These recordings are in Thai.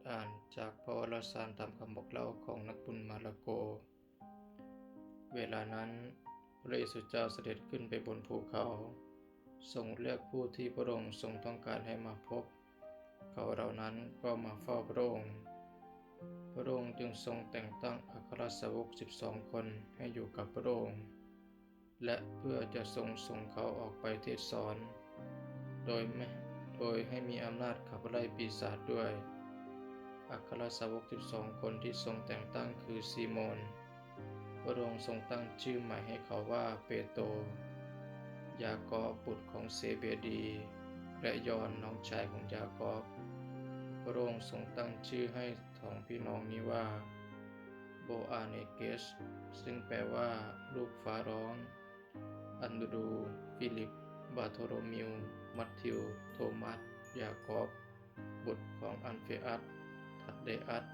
อ่านจากพระวารสารตามคำบอกเล่าของนักบุญมาระโกเวลานั้นพระเยซูเจ้าเสด็จขึ้นไปบนภูเขาทรงเลือกผู้ที่พระองค์ทรงต้องการให้มาพบเขาเหล่านั้นก็มาเฝ้าพระองค์จึงทรงแต่งตั้งอัครสาวก12 คนให้อยู่กับพระองค์และเพื่อจะส่งเขาออกไปเทศสอนโดยให้มีอำนาจขับไล่ปีศาจด้วยอัครสาวก12 คนที่ทรงแต่งตั้งคือซีโมนพระองค์ทรงตั้งชื่อใหม่ให้เขาว่าเปโตรยากอบบุตรของเซเบดีและยอห์นน้องชายของยากอบพระองค์ทรงตั้งชื่อให้สองพี่น้องนี้ว่าโบอาเนเกสซึ่งแปลว่าลูกฟ้าร้องอันดรูฟิลิปบาโทโรมิวมัทธิวโทมัสยากอบบุตรของอัลเฟอัสทัดเดอัส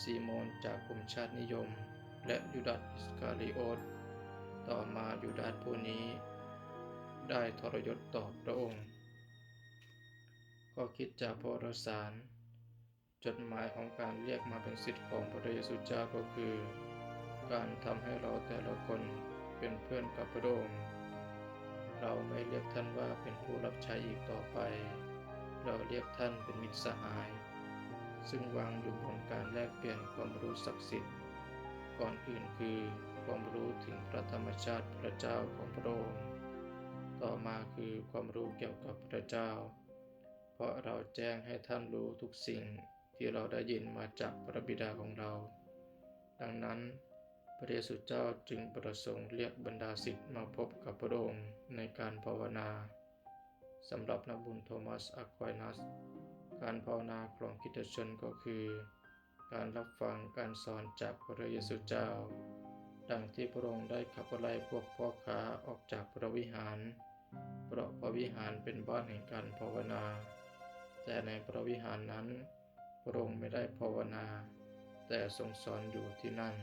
ซีโมนจากกลุ่มชาตินิยมและยูดาสอิสคาริโอตต่อมายูดาสผู้นี้ได้ทรยศต่อพระองค์ข้อคิดจากพระวารสารจดหมายของการเรียกมาเป็นศิษย์ของพระเยซูเจ้าก็คือการทำให้เราแต่ละคนเป็นเพื่อนกับพระองค์เราไม่เรียกท่านว่าเป็นผู้รับใช้อีกต่อไปเราเรียกท่านเป็นมิตรสหายซึ่งวางอยู่บนการแลกเปลี่ยนความรู้ศักดิ์สิทธิ์ก่อนอื่นคือความรู้ถึงพระธรรมชาติพระเจ้าของพระองค์ต่อมาคือความรู้เกี่ยวกับพระเจ้าเพราะเราแจ้งให้ท่านรู้ทุกสิ่งที่เราได้ยินมาจากพระบิดาของเราดังนั้นพระเยซูเจ้าจึงประสงค์เรียกบรรดาศิษย์มาพบกับพระองค์ในการภาวนาสำหรับนักบุญโทมัสอะควายนัสการภาวนาของคริสตชนก็คือการรับฟังการสอนจากพระเยซูเจ้าดังที่พระองค์ได้ขับไล่พวกพ่อค้าออกจากพระวิหารเพราะพระวิหารเป็นบ้านแห่งการภาวนาแต่ในพระวิหารนั้นพระองค์ไม่ได้ภาวนาแต่ทรงสอนอยู่ที่นั่น